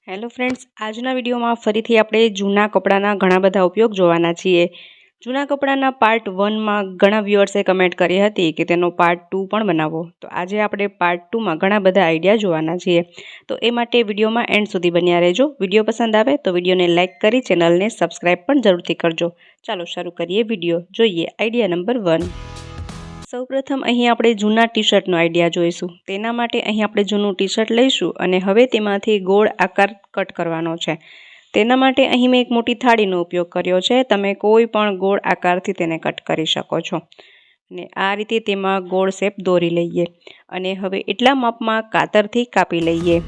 Hello friends, આજના વિડીયોમાં ફરીથી આપણે જૂના કપડાના ઘણા બધા ઉપયોગ જોવાના છીએ. જૂના કપડાના પાર્ટ 1માં ઘણા વ્યુઅર્સે કમેન્ટ કરી હતી કે તેનો પાર્ટ 2 પણ બનાવો. તો આજે આપણે પાર્ટ 2માં ઘણા બધા આઈડિયા જોવાના છીએ. તો એ માટે વિડીયોમાં એન્ડ સુધી બન્યા રહેજો. વિડીયો પસંદ આવે તો વિડીયોને લાઇક કરી ચેનલને સબસ્ક્રાઈબ પણ જરૂરથી કરજો. ચાલો શરૂ કરીએ વિડીયો. જોઈએ આઈડિયા નંબર 1. સૌપ્રથમ અહીં આપણે જૂના ટી શર્ટનો આઈડિયા જોઈશું. તેના માટે અહીં આપણે જૂનું ટી શર્ટ લઈશું અને હવે તેમાંથી ગોળ આકાર કટ કરવાનો છે. તેના માટે અહીં મેં એક મોટી થાળીનો ઉપયોગ કર્યો છે. તમે કોઈ પણ ગોળ આકારથી તેને કટ કરી શકો છો. અને આ રીતે તેમાં ગોળ શેપ દોરી લઈએ અને હવે એટલા માપમાં કાતરથી કાપી લઈએ.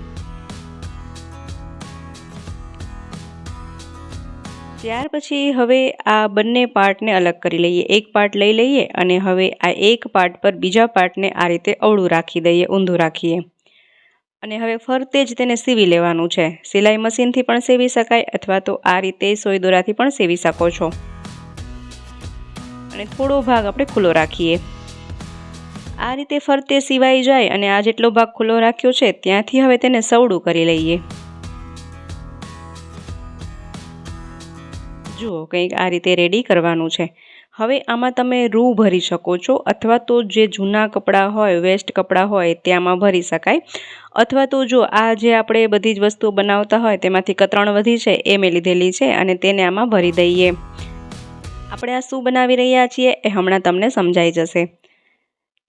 ત્યાર પછી હવે આ બંને પાર્ટને અલગ કરી લઈએ. એક પાર્ટ લઈ લઈએ અને હવે આ એક પાર્ટ પર બીજા પાર્ટને આ રીતે અવળું રાખી દઈએ, ઊંધું રાખીએ. અને હવે ફરતે જ તેને સીવી લેવાનું છે. સિલાઈ મશીનથી પણ સીવી શકાય અથવા તો આ રીતે સોય દોરાથી પણ સીવી શકો છો. અને થોડો ભાગ આપણે ખુલ્લો રાખીએ. આ રીતે ફરતે સીવાઈ જાય અને આ જેટલો ભાગ ખુલ્લો રાખ્યો છે ત્યાંથી હવે તેને સવડું કરી લઈએ. જુઓ, કંઈક આ રીતે રેડી કરવાનું છે. હવે આમાં તમે રૂ ભરી શકો છો અથવા તો જે જૂના કપડાં હોય, વેસ્ટ કપડાં હોય ત્યાંમાં ભરી શકાય. અથવા તો જો આ જે આપણે બધી જ વસ્તુઓ બનાવતા હોય તેમાંથી કતરણ વધી છે એ મેં લીધેલી છે અને તેને આમાં ભરી દઈએ. આપણે આ શું બનાવી રહ્યા છીએ એ હમણાં તમને સમજાઈ જશે.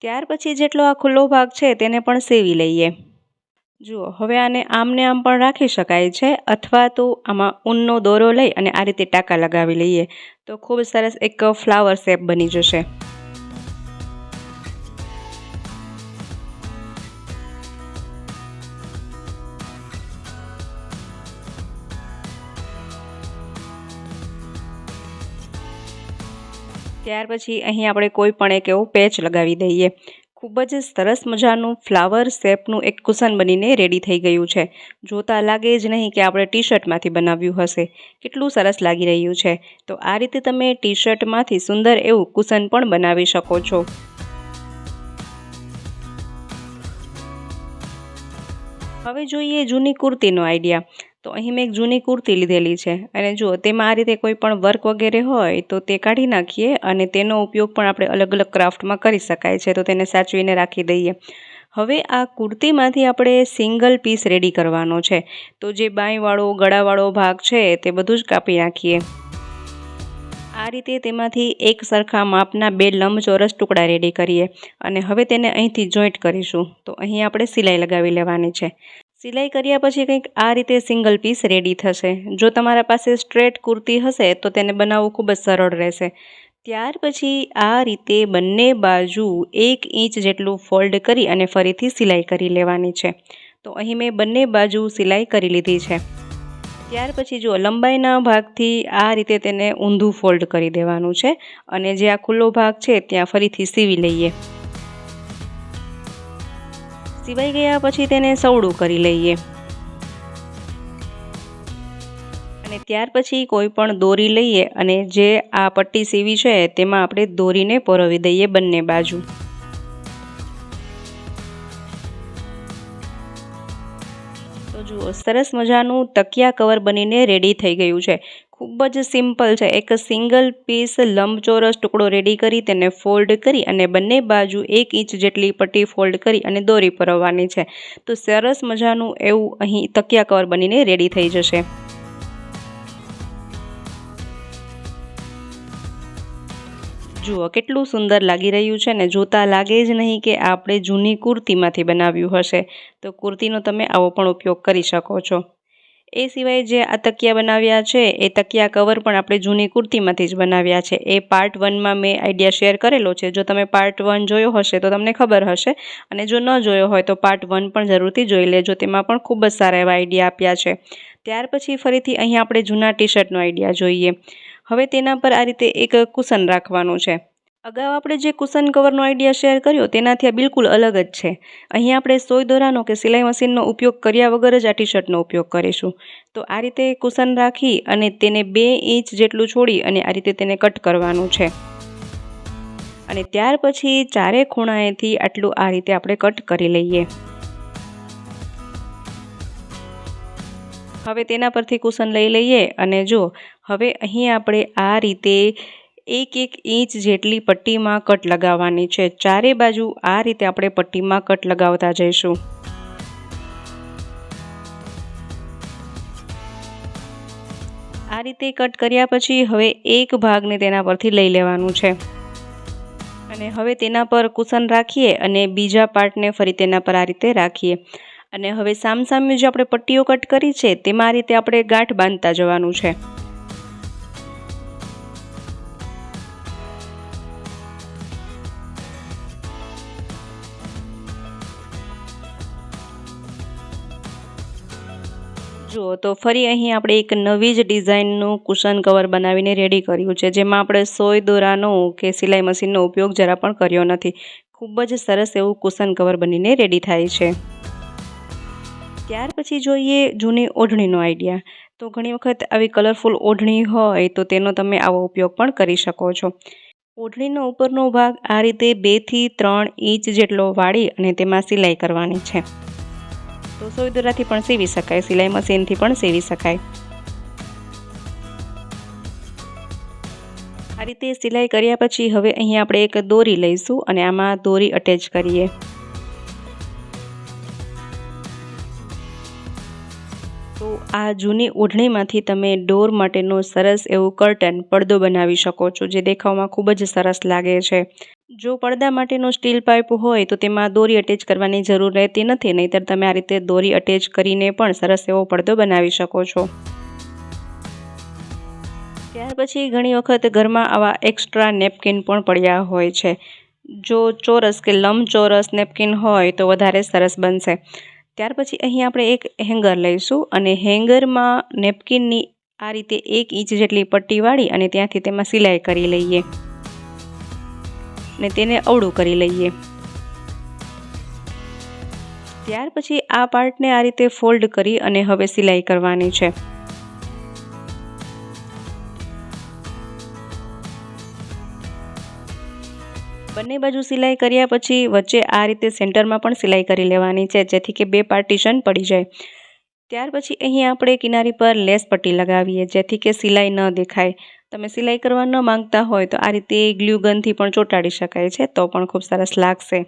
ત્યાર પછી જેટલો આ ખુલ્લો ભાગ છે તેને પણ સીવી લઈએ. જુઓ, હવે આને આમને આમ પણ રાખી શકાય છે અથવા તો આમાં ઊનનો દોરો લઈ અને આ રીતે ટાંકા લગાવી લઈએ તો ખૂબ સરસ એક ફ્લાવર શેપ બની જશે. ત્યાર પછી અહીં આપણે કોઈ પણ એક એવો પેચ લગાવી દઈએ. ખૂબ જ સરસ મજાનું ફ્લાવર શેપનું એક કુશન બનીને રેડી થઈ ગયું છે. જોતાં લાગે જ નહીં કે આપણે ટી શર્ટમાંથી બનાવ્યું હશે. કેટલું સરસ લાગી રહ્યું છે. તો આ રીતે તમે ટી શર્ટમાંથી સુંદર એવું કુશન પણ બનાવી શકો છો. હવે જોઈએ જૂની કુર્તીનો આઈડિયા. તો અહીં મેં એક જૂની કુર્તી લીધેલી છે અને જુઓ તેમાં આ રીતે કોઈ પણ વર્ક વગેરે હોય તો તે કાઢી નાખીએ અને તેનો ઉપયોગ પણ આપણે અલગ અલગ ક્રાફ્ટમાં કરી શકાય છે. તો તેને સાચવીને રાખી દઈએ. હવે આ કુર્તીમાંથી આપણે સિંગલ પીસ રેડી કરવાનો છે. તો જે બાંયવાળો ગળાવાળો ભાગ છે તે બધું જ કાપી નાખીએ. આ રીતે તેમાંથી એક સરખા માપના 2 લંબચોરસ ટુકડા રેડી કરીએ અને હવે તેને અહીંથી જોઈન્ટ કરીશું. તો અહીં આપણે સિલાઈ લગાવી લેવાની છે. સિલાઈ કર્યા પછી કંઈક આ રીતે સિંગલ પીસ રેડી થશે. જો તમારા પાસે સ્ટ્રેટ કુર્તી હશે તો તેને બનાવવું ખૂબ જ સરળ રહેશે. ત્યાર પછી આ રીતે બંને બાજુ 1 ઇંચ જેટલું ફોલ્ડ કરી અને ફરીથી સિલાઈ કરી લેવાની છે. તો અહીં મેં બંને બાજુ સિલાઈ કરી લીધી છે. ત્યાર પછી જો લંબાઈના ભાગથી આ રીતે તેને ઊંધું ફોલ્ડ કરી દેવાનું છે અને જે આ ખુલ્લો ભાગ છે ત્યાં ફરીથી સીવી લઈએ. સિવાઈ ગયા પછી તેને સવડું કરી લઈએ અને ત્યાર પછી કોઈ પણ દોરી લઈએ અને જે આ પટ્ટી સીવી છે તેમાં આપણે દોરીને પરોવી દઈએ બંને બાજુ. તો જુઓ, સરસ મજાનું તકિયા કવર બનીને રેડી થઈ ગયું છે. ખૂબ જ સિમ્પલ છે. એક સિંગલ પીસ લંબચોરસ ટુકડો રેડી કરી તેને ફોલ્ડ કરી અને બંને બાજુ 1 ઇંચ જેટલી પટ્ટી ફોલ્ડ કરી અને દોરી પરોવવાની છે. તો સરસ મજાનું એવું અહીં તકિયા કવર બનીને રેડી થઈ જશે. જુઓ કેટલું સુંદર લાગી રહ્યું છે ને. જોતાં લાગે જ નહીં કે આપણે જૂની કુર્તીમાંથી બનાવ્યું હશે. તો કુર્તીનો તમે આવો પણ ઉપયોગ કરી શકો છો. એ સિવાય જે આ તકિયા બનાવ્યા છે એ તકિયા કવર પણ આપણે જૂની કુર્તીમાંથી જ બનાવ્યા છે. એ પાર્ટ 1માં મેં આઈડિયા શેર કરેલો છે. જો તમે પાર્ટ 1 જોયો હશે તો તમને ખબર હશે અને જો ન જોયો હોય તો પાર્ટ 1 પણ જરૂરથી જોઈ લેજો. તેમાં પણ ખૂબ જ સારા એવા આઈડિયા આપ્યા છે. ત્યાર પછી ફરીથી અહીં આપણે જૂના ટી શર્ટનો આઈડિયા જોઈએ. હવે તેના પર આ રીતે એક કુશન રાખવાનું છે. અગાઉ આપણે જે કુશન કવરનો આઈડિયા શેર કર્યો તેનાથી આ બિલકુલ અલગ જ છે. અહીં આપણે સોય દોરાનો કે સિલાઈ મશીનનો ઉપયોગ કર્યા વગર જ આ ટી શર્ટનો ઉપયોગ કરીશું. તો આ રીતે કુશન રાખી અને તેને 2 ઇંચ જેટલું છોડી અને આ રીતે તેને કટ કરવાનું છે અને ત્યાર પછી ચારે ખૂણાએથી આટલું આ રીતે આપણે કટ કરી લઈએ. હવે તેના પરથી કુશન લઈ લઈએ અને જો હવે અહીં આપણે આ રીતે 1 ઇંચ જેટલી પટ્ટીમાં કટ લગાવવાની છે। ચારે બાજુ આ રીતે આપણે પટ્ટીમાં કટ લગાવતા જઈશું। આ રીતે કટ કર્યા પછી હવે એક ભાગને તેના પરથી લઈ લેવાનું છે અને હવે તેના પર કુશન રાખીએ અને બીજા પાર્ટને ફરી તેના પર આ રીતે રાખીએ અને હવે સામસામે જે આપણે પટ્ટીઓ કટ કરી છે તેમાં આ રીતે આપણે ગાંઠ બાંધતા જવાનું છે। જુઓ તો ફરી અહીં આપણે એક નવી જ ડિઝાઇનનું કુશન કવર બનાવીને રેડી કર્યું છે, જેમાં આપણે સોય દોરાનો કે સિલાઈ મશીનનો ઉપયોગ જરા પણ કર્યો નથી। ખૂબ જ સરસ એવું કુશન કવર બનીને રેડી થાય છે। ત્યાર પછી જોઈએ જૂની ઓઢણીનો આઈડિયા। તો ઘણી વખત આવી કલરફુલ ઓઢણી હોય તો તેનો તમે આવો ઉપયોગ પણ કરી શકો છો। ઓઢણીનો ઉપરનો ભાગ આ રીતે 2 થી 3 ઇંચ જેટલો વાળી અને તેમાં સિલાઈ કરવાની છે। તો સોય દોરાથી પણ સીવી શકાય, સિલાઈ મશીનથી પણ સીવી શકાય। આ રીતે સિલાઈ કર્યા પછી હવે અહીં આપણે એક દોરી લઈશું અને આમાં દોરી અટેચ કરીએ। તો આ જૂની ઓઢણીમાંથી તમે ડોર માટેનો સરસ એવું કર્ટન પડદો બનાવી શકો છો, જે દેખાવમાં ખૂબ જ સરસ લાગે છે। જો પડદા માટેનો સ્ટીલ પાઇપ હોય તો તેમાં દોરી અટેચ કરવાની જરૂર રહેતી નથી, નહીંતર તમે આ રીતે દોરી અટેચ કરીને પણ સરસ એવો પડદો બનાવી શકો છો। ત્યાર પછી ઘણી વખત ઘરમાં આવા એક્સ્ટ્રા નેપકિન પણ પડ્યા હોય છે। જો ચોરસ કે લંબચોરસ નેપકિન હોય તો વધારે સરસ બનશે। ત્યાર પછી અહીં આપણે એક હેંગર લઈશું અને હેંગરમાં નેપકિનની આ રીતે 1 ઇંચ જેટલી પટ્ટી વાળી અને ત્યાંથી તેમાં સિલાઈ કરી લઈએ ને તેને અવળું કરી લઈએ। ત્યાર પછી આ પાર્ટને આ રીતે ફોલ્ડ કરી અને હવે સિલાઈ કરવાની છે। બંને બાજુ સિલાઈ કર્યા પછી વચ્ચે આ રીતે સેન્ટરમાં પણ સિલાઈ કરી લેવાની છે, જેથી કે 2 પાર્ટીશન પડી જાય। ત્યાર પછી અહીં આપણે કિનારી પર લેસ પટ્ટી લગાવીએ, જેથી કે સિલાઈ ન દેખાય। તમે સિલાઈ કરવા ન માંગતા હોય તો આ રીતે ગ્લુ ગનથી પણ ચોંટાડી શકાય છે, તો પણ ખૂબ સરસ લાગશે।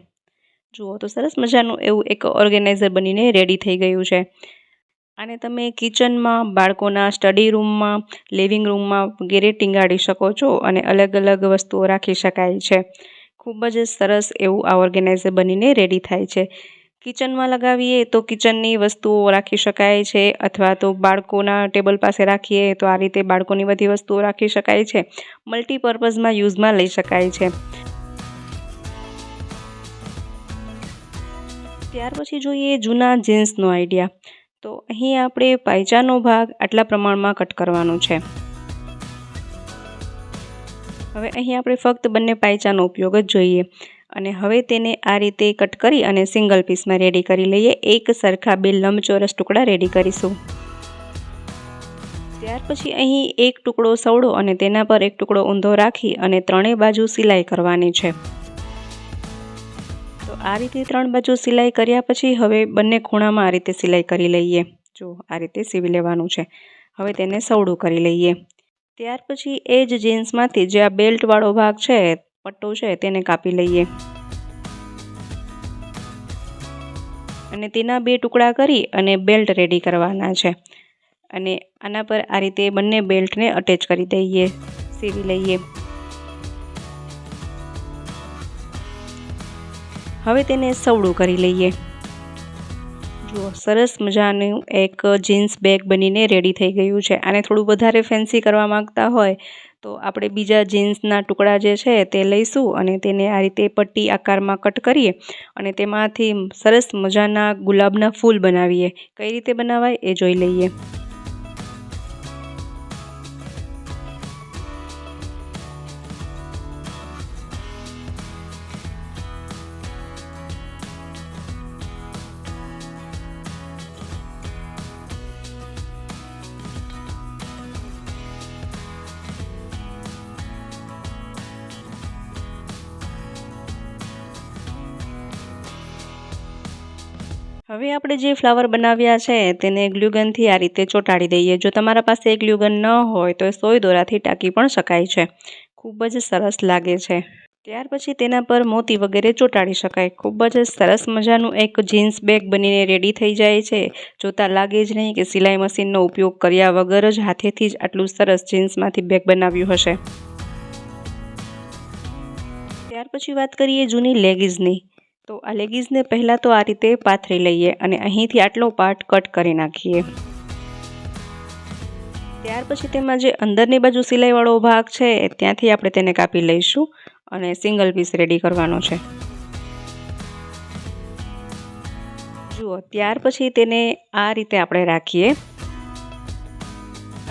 જુઓ તો સરસ મજાનું એવું એક ઓર્ગેનાઇઝર બનીને રેડી થઈ ગયું છે। આને તમે કિચનમાં, બાળકોના સ્ટડી રૂમમાં, લિવિંગ રૂમમાં વગેરે ટીંગાડી શકો છો અને અલગ અલગ વસ્તુઓ રાખી શકાય છે। ખૂબ જ સરસ એવું આ ઓર્ગેનાઇઝર બનીને રેડી થાય છે। કિચનમાં લગાવીએ તો કિચનની વસ્તુઓ રાખી શકાય છે, અથવા તો બાળકોના ટેબલ પાસે રાખીએ તો આ રીતે બાળકોની બધી વસ્તુઓ રાખી શકાય છે। મલ્ટીપર્પઝમાં યુઝમાં લઈ શકાય છે। ત્યાર પછી જોઈએ જૂના જીન્સનો આઈડિયા। તો અહીં આપણે પાયજાનો ભાગ આટલા પ્રમાણમાં કટ કરવાનો છે। હવે અહીં આપણે ફક્ત બંને પાયચાનો ઉપયોગ જ જોઈએ અને હવે તેને આ રીતે કટ કરી અને સિંગલ પીસમાં રેડી કરી લઈએ। એક સરખા 2 લંબચોરસ ટુકડા રેડી કરીશું। ત્યાર પછી અહીં એક ટુકડો સવડો અને તેના પર એક ટુકડો ઊંધો રાખી અને ત્રણેય બાજુ સિલાઈ કરવાની છે। તો આ રીતે 3 બાજુ સિલાઈ કર્યા પછી હવે બંને ખૂણામાં આ રીતે સિલાઈ કરી લઈએ। જો આ રીતે સીવી લેવાનું છે। હવે તેને સવડું કરી લઈએ। ત્યાર પછી એ જ જીન્સમાંથી જે આ બેલ્ટવાળો ભાગ છે, પટ્ટો છે, તેને કાપી લઈએ અને તેના 2 ટુકડા કરી અને બેલ્ટ રેડી કરવાના છે અને આના પર આ રીતે બંને બેલ્ટને અટેચ કરી દઈએ, સીવી લઈએ। હવે તેને સવડું કરી લઈએ। જુઓ સરસ મજાનું એક જીન્સ બેગ બનીને રેડી થઈ ગયું છે। આને થોડું વધારે ફેન્સી કરવા માંગતા હોય તો આપણે બીજા જીન્સના ટુકડા જે છે તે લઈશું અને તેને આ રીતે પટ્ટી આકારમાં કટ કરીએ અને તેમાંથી સરસ મજાના ગુલાબના ફૂલ બનાવીએ। કઈ રીતે બનાવાય એ જોઈ લઈએ। હવે આપણે જે ફ્લાવર બનાવ્યા છે તેને ગ્લુગનથી આ રીતે ચોંટાડી દઈએ। જો તમારા પાસે ગ્લુગન ન હોય તો સોય દોરાથી ટાંકી પણ શકાય છે। ખૂબ જ સરસ લાગે છે। ત્યાર પછી તેના પર મોતી વગેરે ચોંટાડી શકાય। ખૂબ જ સરસ મજાનું એક જીન્સ બેગ બનીને રેડી થઈ જાય છે। જોતાં લાગે જ નહીં કે સિલાઈ મશીનનો ઉપયોગ કર્યા વગર જ હાથેથી જ આટલું સરસ જીન્સમાંથી બેગ બનાવ્યું હશે। ત્યાર પછી વાત કરીએ જૂની લેગીઝની। તો આ લેગીઝને પહેલાં તો આ રીતે પાથરી લઈએ અને અહીંથી આટલો પાર્ટ કટ કરી નાખીએ। ત્યાર પછી તેમાં જે અંદરની બાજુ સિલાઈવાળો ભાગ છે ત્યાંથી આપણે તેને કાપી લઈશું અને સિંગલ પીસ રેડી કરવાનો છે। જુઓ, ત્યાર પછી તેને આ રીતે આપણે રાખીએ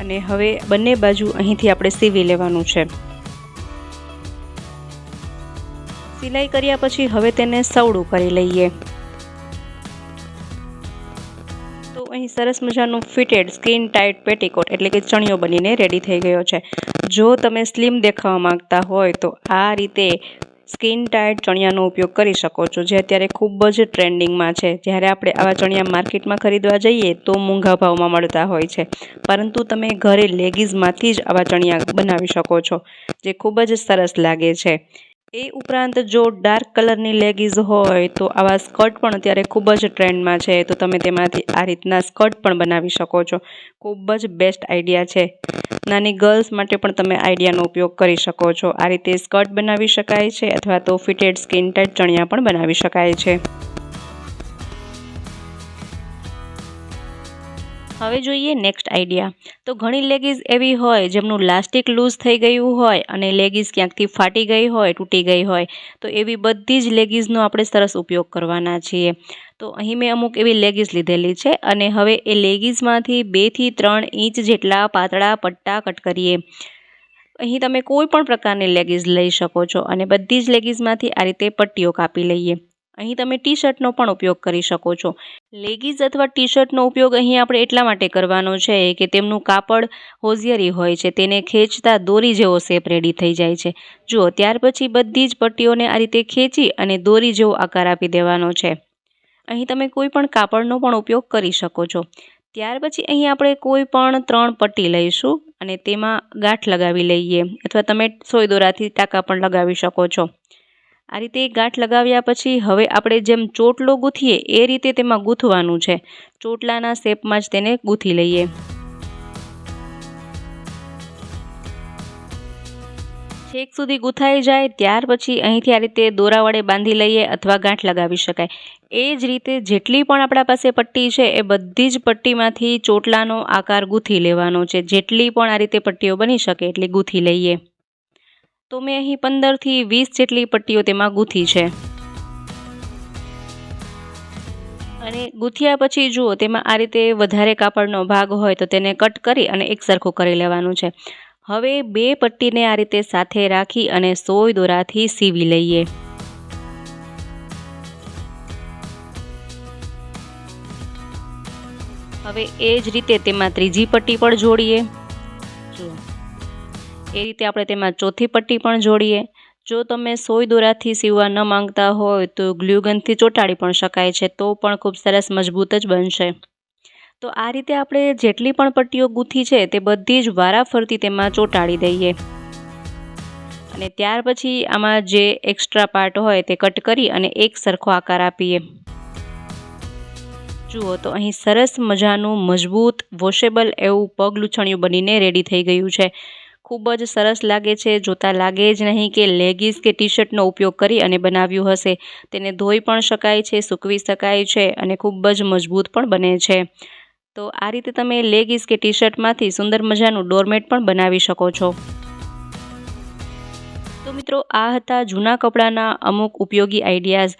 અને હવે બંને બાજુ અહીંથી આપણે સીવી લેવાનું છે। સિલાઈ કર્યા પછી હવે તેને સવડું કરી લઈએ। તો અહીં સરસ મજાનું ફિટેડ સ્કિન ટાઈટ પેટીકોટ એટલે કે ચણિયો બનીને રેડી થઈ ગયો છે। જો તમે સ્લિમ દેખાવા માંગતા હોય તો આ રીતે સ્કિન ટાઈટ ચણિયાનો ઉપયોગ કરી શકો છો, જે અત્યારે ખૂબ જ ટ્રેન્ડિંગમાં છે। જ્યારે આપણે આવા ચણિયા માર્કેટમાં ખરીદવા જઈએ તો મોંઘા ભાવમાં મળતા હોય છે, પરંતુ તમે ઘરે લેગીઝમાંથી જ આવા ચણિયા બનાવી શકો છો, જે ખૂબ જ સરસ લાગે છે। એ ઉપરાંત જો ડાર્ક કલરની લેગીઝ હોય તો આવા સ્કર્ટ પણ અત્યારે ખૂબ જ ટ્રેન્ડમાં છે, તો તમે તેમાંથી આ રીતના સ્કર્ટ પણ બનાવી શકો છો। ખૂબ જ બેસ્ટ આઈડિયા છે। નાની ગર્લ્સ માટે પણ તમે આઈડિયાનો ઉપયોગ કરી શકો છો। આ રીતે સ્કર્ટ બનાવી શકાય છે અથવા તો ફિટેડ સ્કિન ટાઈટ ચણિયા પણ બનાવી શકાય છે। હવે જોઈએ નેક્સ્ટ આઈડિયા। તો ઘણી લેગીઝ એવી હોય જેમનું લાસ્ટિક લૂઝ થઈ ગયું હોય અને લેગીઝ ક્યાંકથી ફાટી ગઈ હોય, તૂટી ગઈ હોય, તો એવી બધી જ લેગીઝનો આપણે સરસ ઉપયોગ કરવાના છીએ। તો અહીં મેં અમુક એવી લેગીઝ લીધેલી છે અને હવે એ લેગીઝમાંથી 2 થી 3 ઇંચ જેટલા પાતળા પટ્ટા કટ કરીએ। અહીં તમે કોઈ પણ પ્રકારની લેગીઝ લઈ શકો છો અને બધી જ લેગીઝમાંથી આ રીતે પટ્ટીઓ કાપી લઈએ। અહીં તમે ટી શર્ટનો પણ ઉપયોગ કરી શકો છો। લેગીઝ અથવા ટી શર્ટનો ઉપયોગ અહીં આપણે એટલા માટે કરવાનો છે કે તેમનું કાપડ હોઝિયરી હોય છે, તેને ખેંચતા દોરી જેવો શેપ રેડી થઈ જાય છે। જુઓ, ત્યાર પછી બધી જ પટ્ટીઓને આ રીતે ખેંચી અને દોરી જેવો આકાર આપી દેવાનો છે। અહીં તમે કોઈ પણ કાપડનો પણ ઉપયોગ કરી શકો છો। ત્યાર પછી અહીં આપણે કોઈ પણ 3 પટ્ટી લઈશું અને તેમાં ગાંઠ લગાવી લઈએ અથવા તમે સોય દોરાથી ટાંકા પણ લગાવી શકો છો। આ રીતે ગાંઠ લગાવ્યા પછી હવે આપણે જેમ ચોટલો ગૂંથીએ એ રીતે તેમાં ગૂંથવાનું છે। ચોટલાના શેપમાં જ તેને ગૂંથી લઈએ। છેક સુધી ગૂંથાઈ જાય ત્યાર પછી અહીંથી આ રીતે દોરા વડે બાંધી લઈએ અથવા ગાંઠ લગાવી શકાય। એ જ રીતે જેટલી પણ આપણા પાસે પટ્ટી છે એ બધી જ પટ્ટીમાંથી ચોટલાનો આકાર ગૂંથી લેવાનો છે। જેટલી પણ આ રીતે પટ્ટીઓ બની શકે એટલી ગૂંથી લઈએ। તો મેં અહીં 15 થી 20 જેટલી પટ્ટીઓ તેમાં ગૂંથી છે અને ગૂંથ્યા પછી જુઓ તેમાં આ રીતે વધારે કાપડનો ભાગ હોય તો તેને કટ કરી અને એક સરખું કરી લેવાનું છે। હવે 2 પટ્ટીને આ રીતે સાથે રાખી અને સોય દોરાથી સીવી લઈએ। હવે એ જ રીતે તેમાં ત્રીજી પટ્ટી પણ જોડીએ। જુઓ, એ રીતે આપણે તેમાં ચોથી પટ્ટી પણ જોડીએ। જો તમે સોય દોરાથી સીવવા ન માંગતા હોય તો ગ્લુગનથી ચોંટાડી પણ શકાય છે, તો પણ ખૂબ સરસ મજબૂત જ બનશે। તો આ રીતે આપણે જેટલી પણ પટ્ટીઓ ગૂંથી છે તે બધી જ વારાફરતી તેમાં ચોંટાડી દઈએ અને ત્યાર પછી આમાં જે એક્સ્ટ્રા પાર્ટ હોય તે કટ કરી અને એક સરખો આકાર આપીએ। જુઓ, તો અહીં સરસ મજાનું મજબૂત વોશેબલ એવું પગ લૂછણિયું બનીને રેડી થઈ ગયું છે। ખૂબ જ સરસ લાગે છે। જોતાં લાગે જ નહીં કે લેગીઝ કે ટી શર્ટનો ઉપયોગ કરી અને બનાવ્યું હશે। તેને ધોઈ પણ શકાય છે, સૂકવી શકાય છે અને ખૂબ જ મજબૂત પણ બને છે। તો આ રીતે તમે લેગીઝ કે ટી શર્ટમાંથી સુંદર મજાનું ડોરમેટ પણ બનાવી શકો છો। તો મિત્રો, આ હતા જૂના કપડાના અમુક ઉપયોગી આઈડિયાઝ।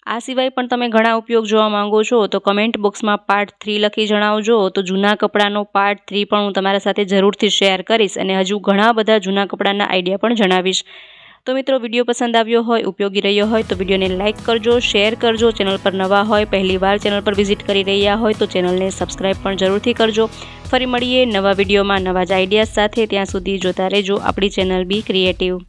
આ સિવાય પણ તમે ઘણા ઉપયોગ જોવા માંગો છો તો કમેન્ટ બોક્સમાં પાર્ટ 3 લખી જણાવજો। તો જૂના કપડાનો પાર્ટ 3 પણ હું તમારા સાથે જરૂરથી શેર કરીશ અને હજુ ઘણા બધા જૂના કપડાના આઈડિયા પણ જણાવીશ। તો મિત્રો, વિડીયો પસંદ આવ્યો હોય, ઉપયોગી રહ્યો હોય તો વિડીયોને લાઇક કરજો, શેર કરજો। ચેનલ પર નવા હોય, પહેલીવાર ચેનલ પર વિઝિટ કરી રહ્યા હોય તો ચેનલને સબસ્ક્રાઈબ પણ જરૂરથી કરજો। ફરી મળીએ નવા વિડીયોમાં નવા જ આઈડિયાઝ સાથે। ત્યાં સુધી જોતા રહેજો આપણી ચેનલ બી ક્રિએટિવ।